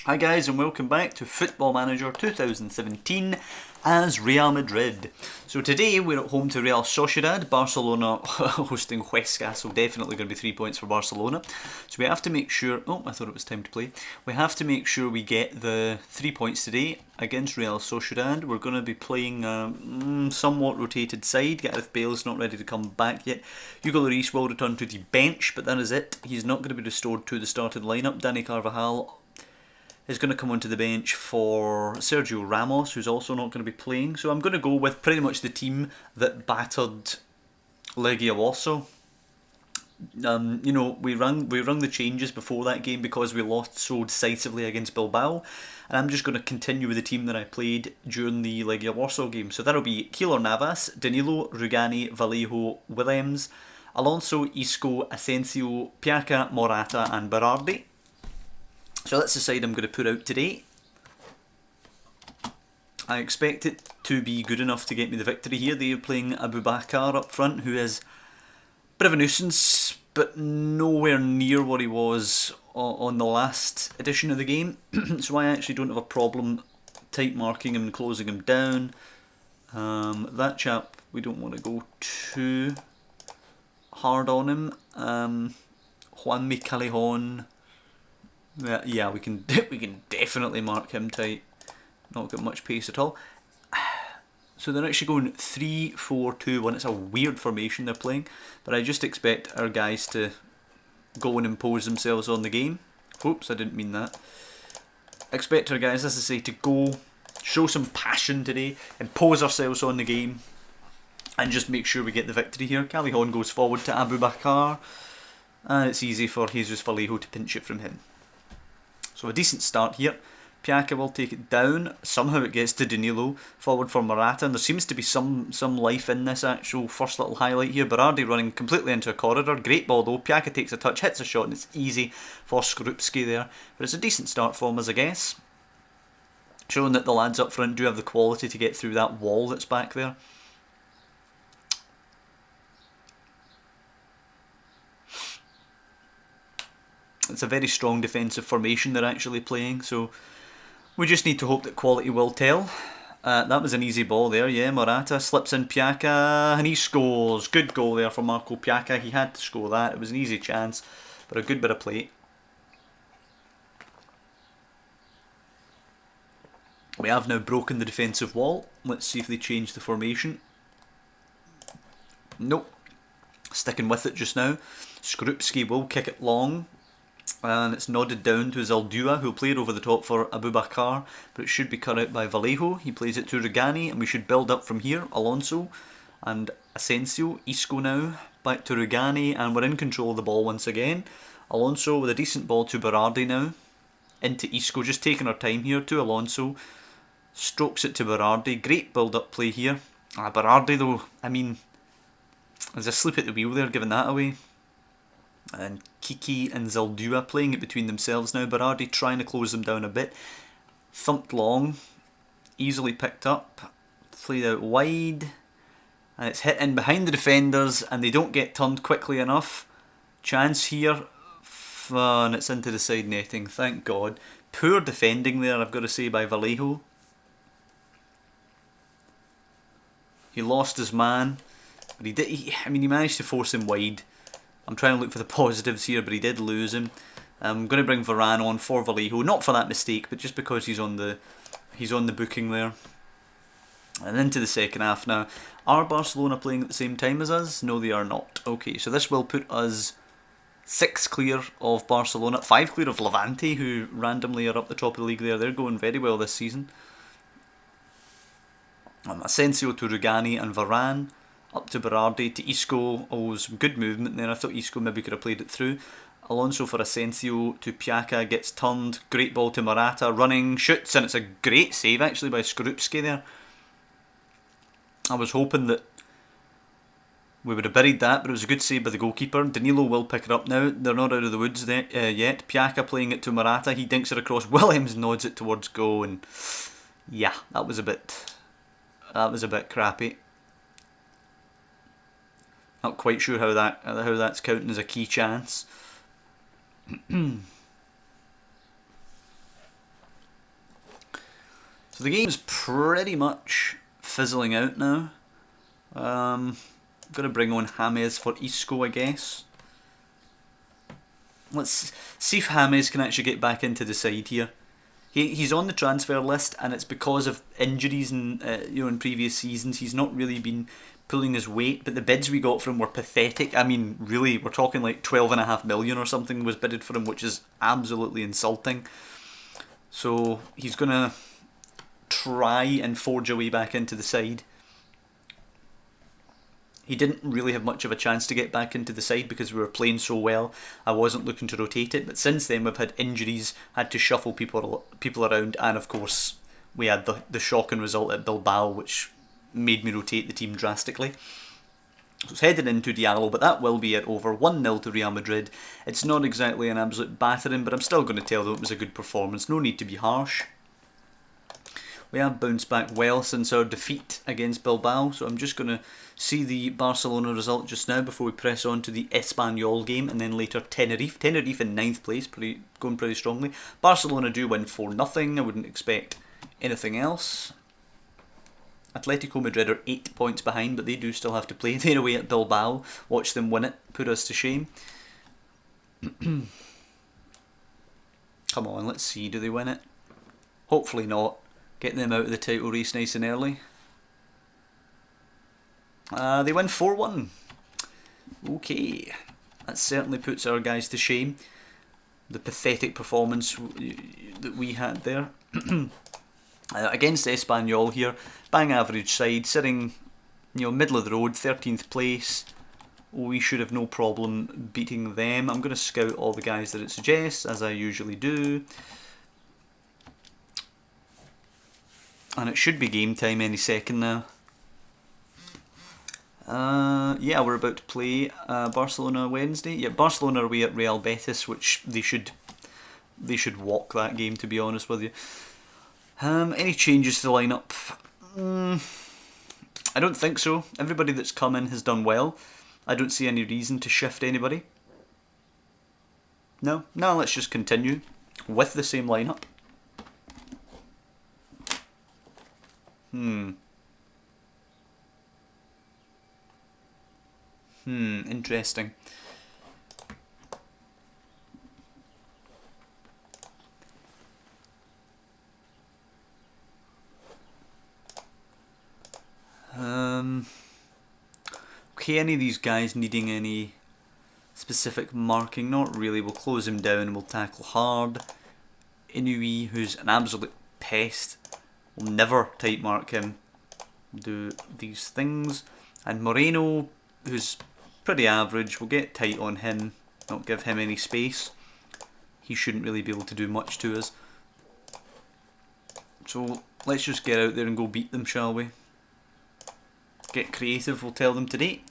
Hi guys and welcome back to Football Manager 2017 as Real Madrid. So today we're at home to Real Sociedad, Barcelona hosting Huesca, so definitely going to be 3 points for Barcelona. So we have to make sure, oh I thought it was time to play, we have to make sure we get the 3 points today against Real Sociedad. We're going to be playing a somewhat rotated side. Gareth Bale's not ready to come back yet. Hugo Lloris will return to the bench, but that is it. He's not going to be restored to the starting lineup. Dani Carvajal is going to come onto the bench for Sergio Ramos, who's also not going to be playing. So I'm going to go with pretty much the team that battered Legia Warsaw. You know, we rung the changes before that game because we lost so decisively against Bilbao, and I'm just going to continue with the team that I played during the Legia Warsaw game. So that'll be Keylor Navas, Danilo, Rugani, Vallejo, Williams, Alonso, Isco, Asensio, Piaca, Morata and Berardi. So that's the side I'm going to put out today. I expect it to be good enough to get me the victory here. They are playing Abubakar up front, who is a bit of a nuisance, but nowhere near what he was on the last edition of the game. So I actually don't have a problem tight marking him and closing him down. That chap, we don't want to go too hard on him. Juanmi Callejon. Yeah, we can definitely mark him tight. Not got much pace at all. So they're actually going 3-4-2-1. It's a weird formation they're playing, but I just expect our guys to go and impose themselves on the game. Oops, I didn't mean that. Expect our guys, as I say, to go, show some passion today, impose ourselves on the game, and just make sure we get the victory here. Callejon goes forward to Abubakar, and it's easy for Jesus Vallejo to pinch it from him. So a decent start here. Piaca will take it down. Somehow it gets to Danilo. Forward for Morata. And there seems to be some life in this actual first little highlight here. Berardi running completely into a corridor. Great ball though. Piaca takes a touch, hits a shot, and it's easy for Skorupski there. But it's a decent start from us, I guess. Showing that the lads up front do have the quality to get through that wall that's back there. It's a very strong defensive formation they're actually playing, so we just need to hope that quality will tell. That was an easy ball there, yeah. Morata slips in Piaca and he scores. Good goal there for Marco Piaca. He had to score that. It was an easy chance, but a good bit of play. We have now broken the defensive wall. Let's see if they change the formation. Nope. Sticking with it just now. Skorupski will kick it long. And it's nodded down to Zaldua, who'll play it over the top for Abubakar, but it should be cut out by Vallejo. He plays it to Rugani, and we should build up from here. Alonso and Asensio. Isco now, back to Rugani, and we're in control of the ball once again. Alonso with a decent ball to Berardi now. Into Isco, just taking our time here to Alonso. Strokes it to Berardi. Great build-up play here. Berardi though, I mean, there's a sleep at the wheel there, giving that away. And Kiki and Zaldua playing it between themselves now. Berardi trying to close them down a bit. Thumped long. Easily picked up. Played out wide. And it's hit in behind the defenders and they don't get turned quickly enough. Chance here. And it's into the side netting. Thank God. Poor defending there, I've got to say, by Vallejo. He lost his man. But he managed to force him wide. I'm trying to look for the positives here, but he did lose him. I'm going to bring Varane on for Vallejo, not for that mistake, but just because he's on the booking there. And into the second half now. Are Barcelona playing at the same time as us? No, they are not. Okay, so this will put us 6 clear of Barcelona, 5 clear of Levante, who randomly are up the top of the league there. They're going very well this season. Asensio to Rugani and Varane. Up to Berardi, to Isco. Oh, some good movement there. I thought Isco maybe could have played it through. Alonso for Asensio to Piaca, gets turned. Great ball to Morata, running, shoots, and it's a great save actually by Skorupski there. I was hoping that we would have buried that, but it was a good save by the goalkeeper. Danilo will pick it up now. They're not out of the woods there, yet. Piaca playing it to Morata. He dinks it across. Williams nods it towards goal, and yeah, that was a bit crappy. Not quite sure how that's counting as a key chance. So the game's pretty much fizzling out now. I'm going to bring on James for Isco, I guess. Let's see if James can actually get back into the side here. He's on the transfer list, and it's because of injuries in in previous seasons. He's not really been pulling his weight, but the bids we got for him were pathetic. I mean, really, we're talking like 12.5 million or something was bidded for him, which is absolutely insulting. So he's gonna try and forge a way back into the side. He didn't really have much of a chance to get back into the side because we were playing so well. I wasn't looking to rotate it, but since then we've had injuries, had to shuffle people around, and of course we had the shocking result at Bilbao, which made me rotate the team drastically. So it's headed into Diallo, but that will be it over 1-0 to Real Madrid. It's not exactly an absolute battering, but I'm still going to tell them it was a good performance. No need to be harsh. We have bounced back well since our defeat against Bilbao, so I'm just going to see the Barcelona result just now before we press on to the Espanyol game, and then later Tenerife. Tenerife in 9th place, going pretty strongly. Barcelona do win 4-0, I wouldn't expect anything else. Atletico Madrid are 8 points behind, but they do still have to play. They're away at Bilbao. Watch them win it, put us to shame. Come on, let's see, do they win it? Hopefully not. Get them out of the title race nice and early. They win 4-1. Okay. That certainly puts our guys to shame. The pathetic performance that we had there. Against Espanyol here. Bang average side. Sitting middle of the road. 13th place. We should have no problem beating them. I'm going to scout all the guys that it suggests, as I usually do. And it should be game time any second now. Yeah, we're about to play Barcelona Wednesday. Yeah, Barcelona are away at Real Betis, which they should walk that game, to be honest with you. Any changes to the lineup? I don't think so. Everybody that's come in has done well. I don't see any reason to shift anybody. No, let's just continue with the same lineup. Interesting. Okay, any of these guys needing any specific marking? Not really. We'll close him down and we'll tackle hard. Inui, who's an absolute pest. We'll never tight mark him. Do these things. And Moreno, who's pretty average, we'll get tight on him. Not give him any space. He shouldn't really be able to do much to us. So let's just get out there and go beat them, shall we? Get creative, we'll tell them today.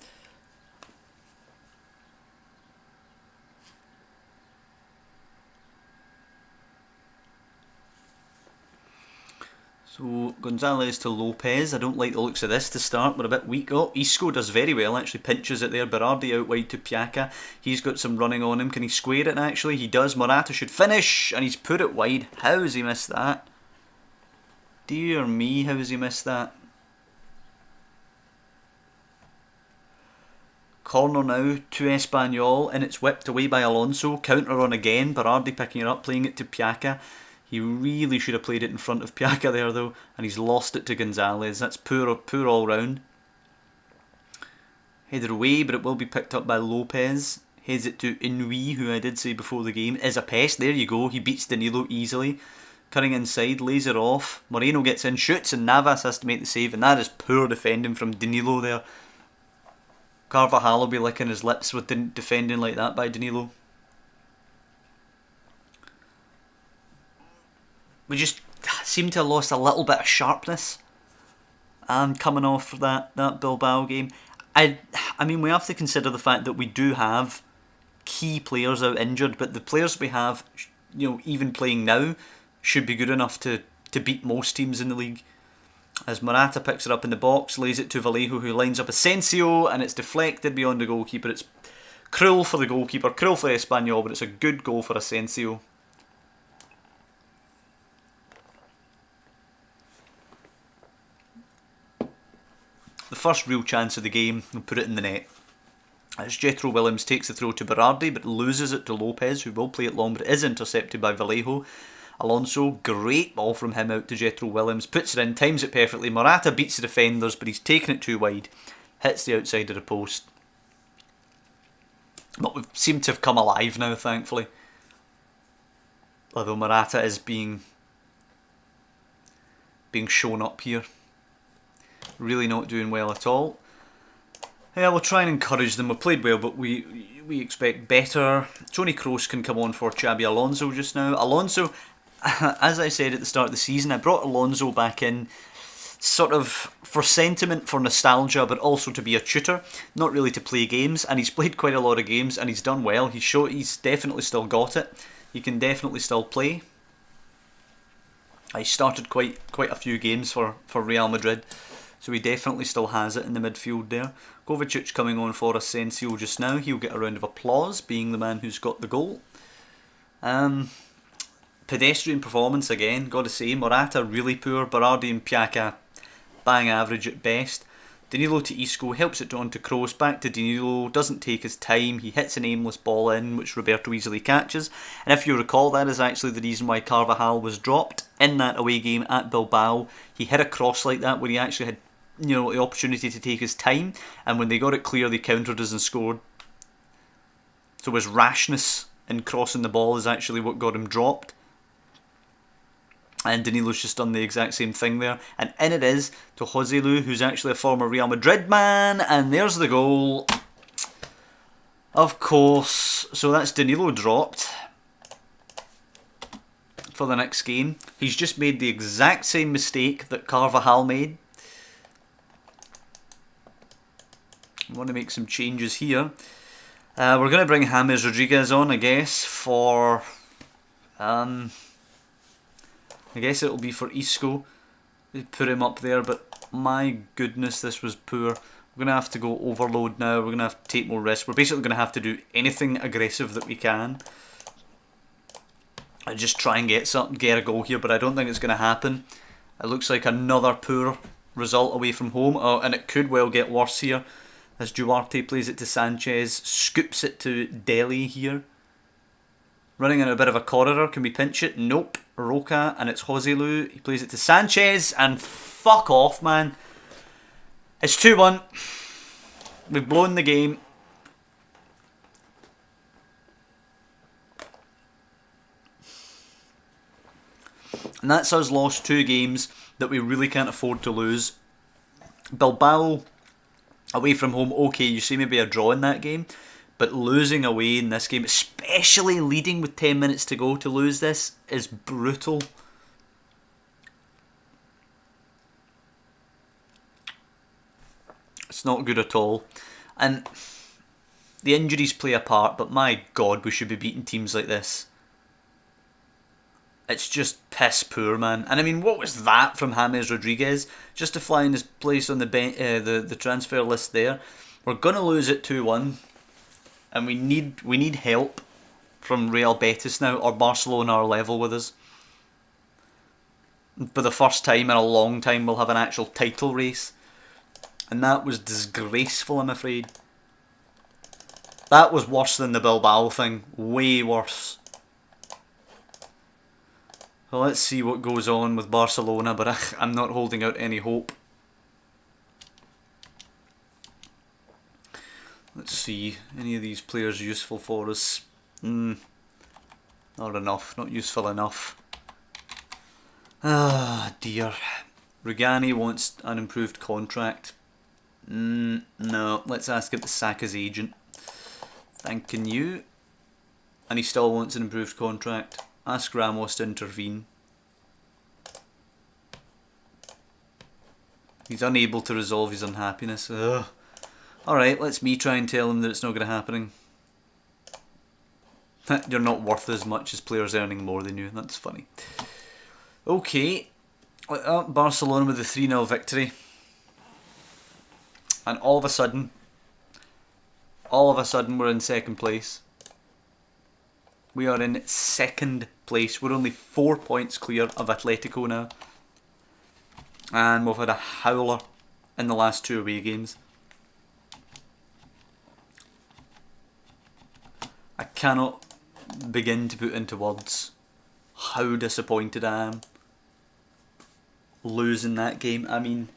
So Gonzalez to Lopez. I don't like the looks of this to start. We're a bit weak. Oh, Isco does very well, actually pinches it there. Berardi out wide to Piaka. He's got some running on him. Can he square it actually? He does. Morata should finish, and he's put it wide. How has he missed that? Dear me, how has he missed that? Corner now to Espanyol, and it's whipped away by Alonso. Counter on again. Berardi picking it up, playing it to Piaka. He really should have played it in front of Piaka there though, and he's lost it to Gonzalez. That's poor all round. Headed away, but it will be picked up by Lopez. Heads it to Inui, who I did say before the game is a pest. There you go, he beats Danilo easily. Cutting inside, lays it off. Moreno gets in, shoots, and Navas has to make the save, and that is poor defending from Danilo there. Carvajal will be licking his lips with defending like that by Danilo. We just seem to have lost a little bit of sharpness coming off that Bilbao game. I mean, we have to consider the fact that we do have key players out injured, but the players we have, even playing now, should be good enough to beat most teams in the league. As Morata picks it up in the box, lays it to Vallejo, who lines up Asensio, and it's deflected beyond the goalkeeper. It's cruel for the goalkeeper, cruel for Espanyol, but it's a good goal for Asensio. first real chance of the game and put it in the net. As Jethro Williams takes the throw to Berardi but loses it to Lopez, who will play it long but is intercepted by Vallejo. Alonso, great ball from him out to Jethro Williams, puts it in, times it perfectly. Morata beats the defenders but he's taken it too wide, hits the outside of the post. But we seem to have come alive now, thankfully. Although Morata is being shown up here. Really not doing well at all. Yeah, we'll try and encourage them. We played well, but we expect better. Toni Kroos can come on for Xabi Alonso just now. Alonso, as I said at the start of the season, I brought Alonso back in sort of for sentiment, for nostalgia, but also to be a tutor, not really to play games. And he's played quite a lot of games and he's done well. He's definitely still got it. He can definitely still play. He started quite a few games for Real Madrid, so he definitely still has it in the midfield there. Kovacic coming on for Asensio just now. He'll get a round of applause, being the man who's got the goal. Pedestrian performance again, gotta say. Morata really poor. Berardi and Piaka bang average at best. Danilo to Isco, helps it on to Kroos, back to Danilo, doesn't take his time, he hits an aimless ball in which Roberto easily catches, and if you recall, that is actually the reason why Carvajal was dropped in that away game at Bilbao. He hit a cross like that where he actually had the opportunity to take his time, and when they got it clear they countered us and scored. So his rashness in crossing the ball is actually what got him dropped. And Danilo's just done the exact same thing there. And in it is to Joselu, who's actually a former Real Madrid man. And there's the goal. Of course. So that's Danilo dropped for the next game. He's just made the exact same mistake that Carvajal made. I want to make some changes here. We're going to bring James Rodriguez on, I guess, for... I guess it'll be for Isco. They put him up there, but my goodness, this was poor. We're going to have to go overload now. We're going to have to take more risks. We're basically going to have to do anything aggressive that we can. I just try and get a goal here, but I don't think it's going to happen. It looks like another poor result away from home. Oh, and it could well get worse here, as Duarte plays it to Sanchez, scoops it to Dele here. Running in a bit of a corridor, can we pinch it? Nope. Roca, and it's Joselu. He plays it to Sanchez, and fuck off, man. It's 2-1. We've blown the game. And that's us lost 2 games that we really can't afford to lose. Bilbao, away from home, okay, you see maybe a draw in that game. But losing away in this game, especially leading with 10 minutes to go, to lose this is brutal. It's not good at all. And the injuries play a part, but my God, we should be beating teams like this. It's just piss poor, man. And I mean, what was that from James Rodriguez? Justifying his place on the transfer list there. We're going to lose it 2-1. And we need help from Real Betis now, or Barcelona are level with us. For the first time in a long time, we'll have an actual title race. And that was disgraceful, I'm afraid. That was worse than the Bilbao thing. Way worse. Well, let's see what goes on with Barcelona, but I'm not holding out any hope. Let's see, any of these players useful for us? Not enough, not useful enough. Ah, dear. Rugani wants an improved contract. No, let's ask him to sack his agent. Thanking you. And he still wants an improved contract. Ask Ramos to intervene. He's unable to resolve his unhappiness. Ugh. Alright, let's me try and tell him that it's not going to happen. You're not worth as much as players earning more than you. That's funny. Okay. Barcelona with a 3-0 victory. And all of a sudden we're in second place. We are in second place. We're only 4 points clear of Atletico now. And we've had a howler in the last 2 away games. I cannot begin to put into words how disappointed I am losing that game. I mean,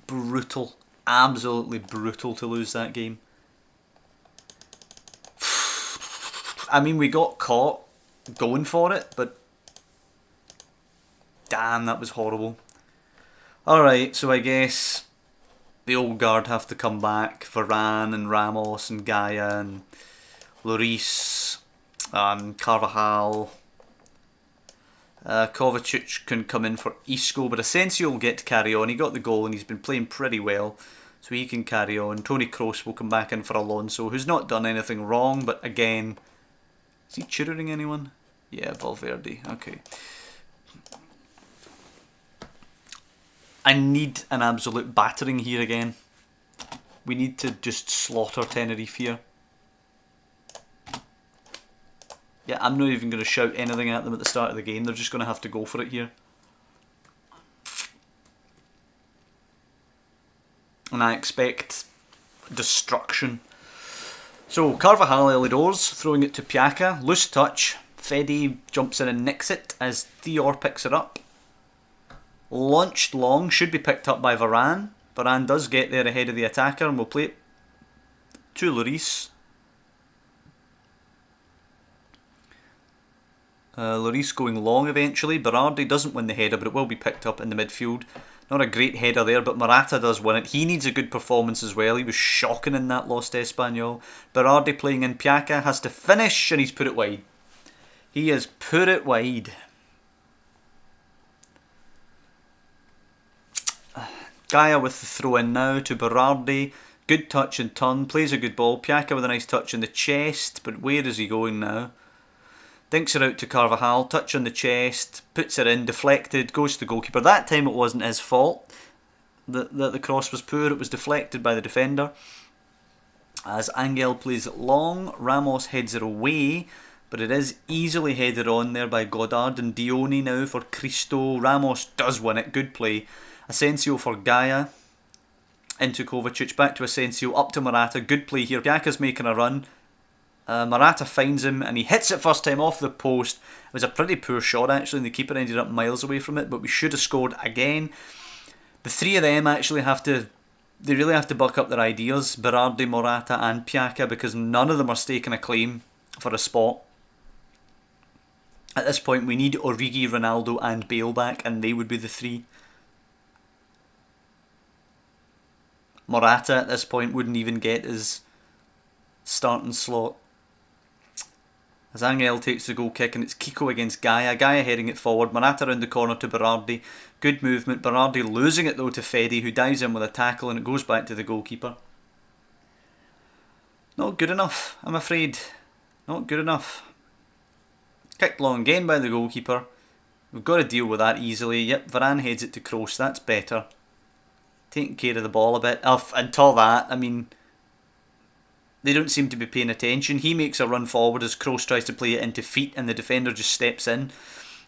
brutal. Absolutely brutal to lose that game. I mean, we got caught going for it, but damn, that was horrible. Alright, so I guess the old guard have to come back. Varane and Ramos and Gaia and Lloris, Carvajal. Kovacic can come in for Isco, but Asensio will get to carry on. He got the goal and he's been playing pretty well, so he can carry on. Toni Kroos will come back in for Alonso, who's not done anything wrong, but again, is he tutoring anyone? Yeah, Valverde, okay. I need an absolute battering here again. We need to just slaughter Tenerife here. Yeah, I'm not even going to shout anything at them at the start of the game. They're just going to have to go for it here. And I expect destruction. So, Carvajal early doors, throwing it to Piaka. Loose touch. Fede jumps in and nicks it as Thior picks it up. Launched long, should be picked up by Varane. Varane does get there ahead of the attacker and will play it to Lloris. Lloris going long eventually. Berardi doesn't win the header, but it will be picked up in the midfield. Not a great header there, but Morata does win it. He needs a good performance as well. He was shocking in that lost Espanyol. Berardi playing in. Piaka has to finish and he's put it wide. He has put it wide. Gaia with the throw in now to Berardi. Good touch and turn. Plays a good ball. Piaka with a nice touch in the chest, but where is he going now? Dinks it out to Carvajal, touch on the chest, puts it in, deflected, goes to the goalkeeper. That time it wasn't his fault that the cross was poor, it was deflected by the defender. As Angel plays it long, Ramos heads it away, but it is easily headed on there by Godard and Dioni now for Cristo. Ramos does win it, good play. Asensio for Gaia, into Kovacic, back to Asensio, up to Morata, good play here. Piaka's making a run. Morata finds him and he hits it first time off the post. It was a pretty poor shot actually, and the keeper ended up miles away from it, but we should have scored again. The three of them actually they really have to buck up their ideas, Berardi, Morata and Piaka, because none of them are staking a claim for a spot. At this point we need Origi, Ronaldo and Bale back, and they would be the three. Morata at this point wouldn't even get his starting slot. As Angel takes the goal kick and it's Kiko against Gaia. Gaia heading it forward. Morata around the corner to Berardi. Good movement. Berardi losing it though to Fede, who dives in with a tackle and it goes back to the goalkeeper. Not good enough, I'm afraid. Not good enough. Kicked long again by the goalkeeper. We've got to deal with that easily. Yep, Varane heads it to Kroos. That's better. Taking care of the ball a bit. Until that, I mean, they don't seem to be paying attention. He makes a run forward as Kroos tries to play it into feet and the defender just steps in.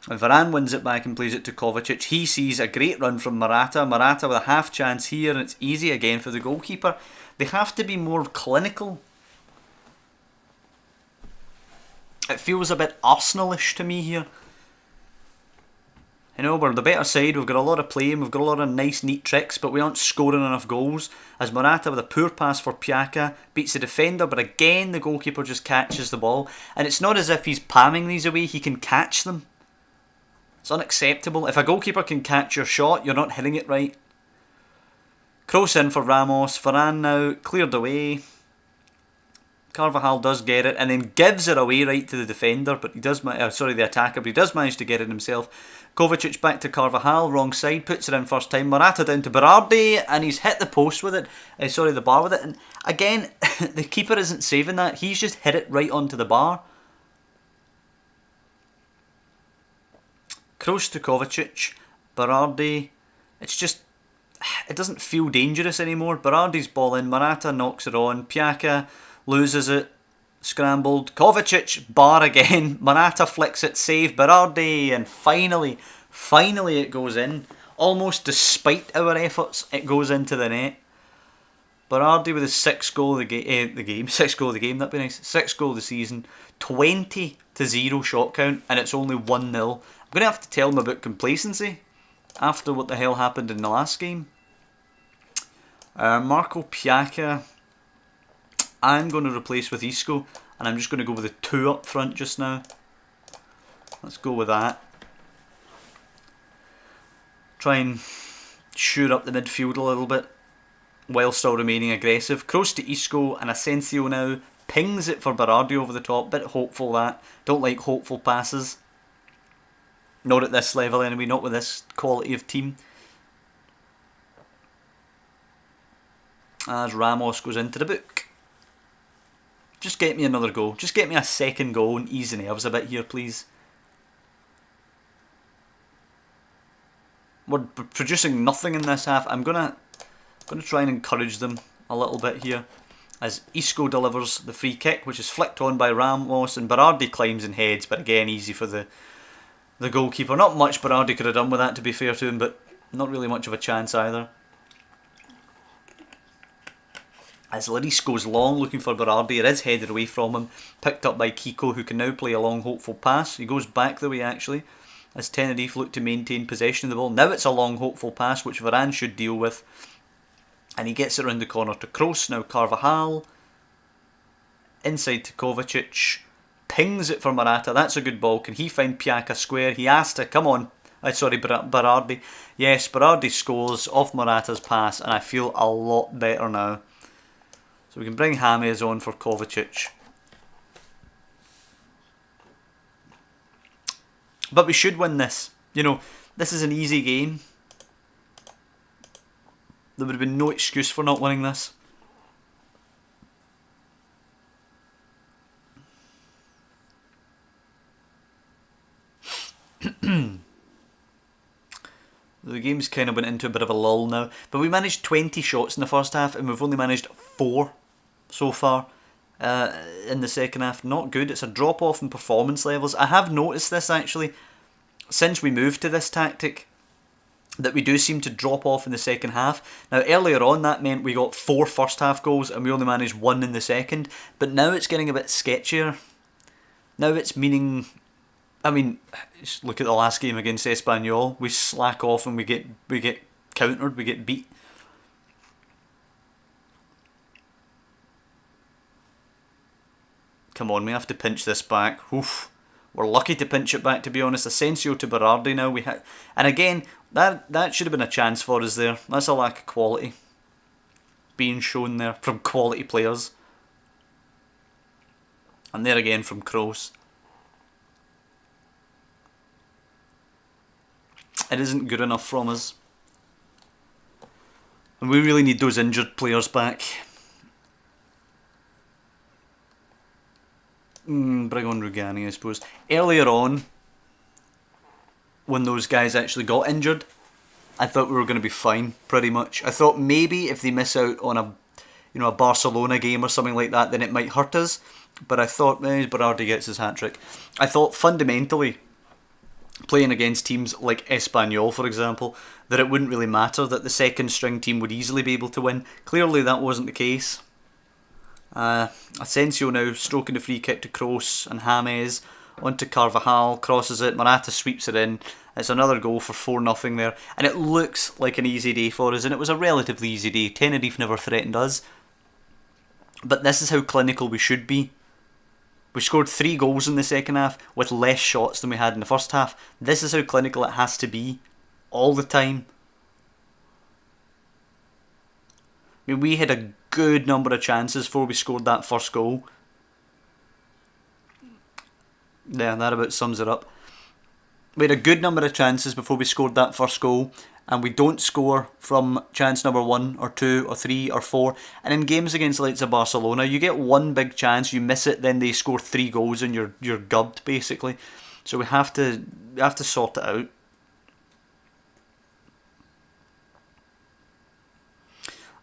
And Varane wins it back and plays it to Kovacic. He sees a great run from Morata. Morata with a half chance here and it's easy again for the goalkeeper. They have to be more clinical. It feels a bit Arsenal-ish to me here. You know, we're the better side, we've got a lot of play and we've got a lot of nice neat tricks, but we aren't scoring enough goals. As Morata with a poor pass for Piaka beats the defender, but again the goalkeeper just catches the ball. And it's not as if he's palming these away, he can catch them. It's unacceptable. If a goalkeeper can catch your shot, you're not hitting it right. Kroos in for Ramos. Varane now cleared away. Carvajal does get it and then gives it away right to the defender, but he does, the attacker, but he does manage to get it himself. Kovacic back to Carvajal, wrong side, puts it in first time. Morata down to Berardi and he's hit the post with it, the bar with it. And again, the keeper isn't saving that, he's just hit it right onto the bar. Kroos to Kovacic, Berardi, it doesn't feel dangerous anymore. Berardi's ball in, Morata knocks it on, Piaka loses it, scrambled, Kovacic, bar again, Morata flicks it, save, Berardi, and finally it goes in. almost despite our efforts, it goes into the net. Berardi with his 6th goal of the game, 6th goal of the game, that'd be nice. 6th goal of the season, 20-0 shot count, and it's only 1-0. I'm going to have to tell him about complacency after what the hell happened in the last game. Marco Piaca, I'm going to replace with Isco, and I'm just going to go with a 2 up front just now. Let's go with that. Try and shoot up the midfield a little bit while still remaining aggressive. Cross to Isco, and Asensio now pings it for Berardi over the top. Bit hopeful that. Don't like hopeful passes. Not at this level anyway, not with this quality of team. As Ramos goes into the book. Just get me another goal. Just get me a second goal and ease the nerves a bit here, please. We're producing nothing in this half. I'm gonna try and encourage them a little bit here. As Isco delivers the free kick, which is flicked on by Ramos, and Berardi climbs and heads, but again easy for the goalkeeper. Not much Berardi could have done with that, to be fair to him, but not really much of a chance either. As Lloris goes long looking for Berardi, it is headed away from him, picked up by Kiko, who can now play a long hopeful pass. He goes back the way actually, as Tenerife look to maintain possession of the ball. Now it's a long hopeful pass which Varane should deal with, and he gets it around the corner to Kroos. Now Carvajal, inside to Kovacic, pings it for Morata. That's a good ball. Can he find Piaca square? He has to. Come on. Berardi. Yes, Berardi scores off Morata's pass, and I feel a lot better now. So we can bring James on for Kovacic. But we should win this. You know, this is an easy game. There would have been no excuse for not winning this. The game's kind of went into a bit of a lull now. But we managed 20 shots in the first half, and we've only managed 4 so far in the second half. Not good. It's a drop off in performance levels. I have noticed this actually since we moved to this tactic, that we do seem to drop off in the second half. Now earlier on that meant we got 4 first half goals and we only managed 1 in the second, but now it's getting a bit sketchier. Now it's meaning, I mean, just look at the last game against Espanyol. We slack off and we get countered, we get beat. Come on, we have to pinch this back. Oof. We're lucky to pinch it back, to be honest. Asensio to Berardi now. And again, that should have been a chance for us there. That's a lack of quality being shown there from quality players. And there again from Kroos. It isn't good enough from us. And we really need those injured players back. Bring on Rugani, I suppose. Earlier on, when those guys actually got injured, I thought we were going to be fine, pretty much. I thought maybe if they miss out on a Barcelona game or something like that, then it might hurt us. But I thought, Berardi gets his hat-trick. I thought fundamentally, playing against teams like Espanyol, for example, that it wouldn't really matter, that the second string team would easily be able to win. Clearly that wasn't the case. Asensio now stroking the free kick to Kroos and James onto Carvajal, crosses it, Morata sweeps it in. It's another goal for 4-0 there, and it looks like an easy day for us, and it was a relatively easy day. Tenerife never threatened us, but this is how clinical we should be. We scored 3 goals in the second half with less shots than we had in the first half. This is how clinical it has to be all the time. I mean, we had a good number of chances before we scored that first goal. Yeah, that about sums it up. We had a good number of chances before we scored that first goal, and we don't score from chance number 1 or 2 or 3 or 4. And in games against the likes of Barcelona, you get one big chance, you miss it, then they score 3 goals and you're gubbed basically. So we have to sort it out.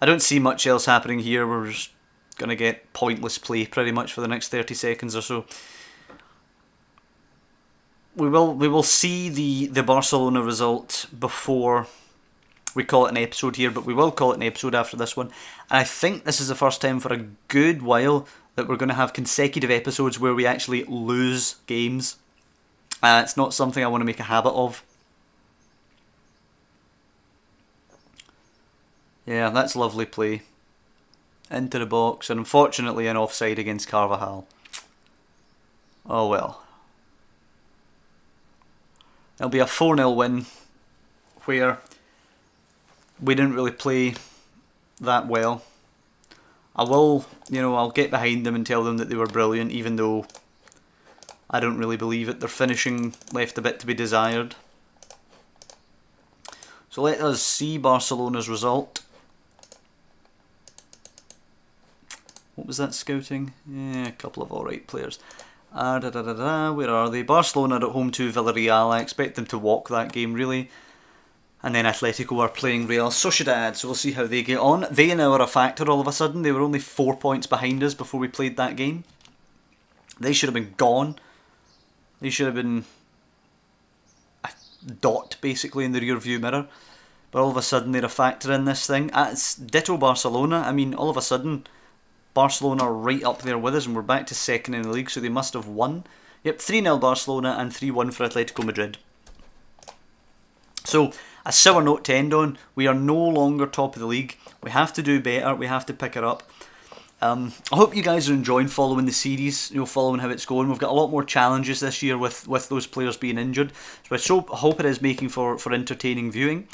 I don't see much else happening here. We're just going to get pointless play pretty much for the next 30 seconds or so. We will see the Barcelona result before we call it an episode here, but we will call it an episode after this one. And I think this is the first time for a good while that we're going to have consecutive episodes where we actually lose games. It's not something I want to make a habit of. Yeah, that's lovely play. Into the box, and unfortunately an offside against Carvajal. Oh well. It'll be a 4-0 win where we didn't really play that well. I will, I'll get behind them and tell them that they were brilliant, even though I don't really believe it. Their finishing left a bit to be desired. So let us see Barcelona's result. What was that scouting? Yeah, a couple of alright players. Where are they? Barcelona are at home to Villarreal. I expect them to walk that game, really. And then Atletico are playing Real Sociedad, so we'll see how they get on. They now are a factor all of a sudden. They were only 4 points behind us before we played that game. They should have been gone. They should have been a dot, basically, in the rear view mirror. But all of a sudden they're a factor in this thing. It's ditto Barcelona. I mean, all of a sudden Barcelona are right up there with us, and we're back to second in the league, so they must have won. Yep, 3-0 Barcelona and 3-1 for Atletico Madrid. So, a sour note to end on. We are no longer top of the league. We have to do better. We have to pick it up. I hope you guys are enjoying following the series, following how it's going. We've got a lot more challenges this year with those players being injured. So I hope it is making for entertaining viewing.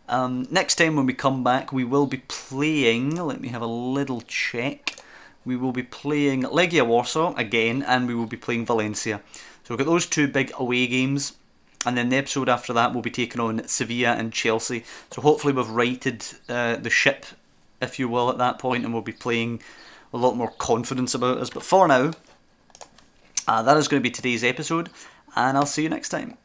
Next time when we come back, we will be playing, let me have a little check. We will be playing Legia Warsaw again, and we will be playing Valencia. So we've got those two big away games. And then the episode after that will be taking on Sevilla and Chelsea. So hopefully we've righted the ship, if you will, at that point, and we'll be playing a lot more confidence about us. But for now, that is going to be today's episode, and I'll see you next time.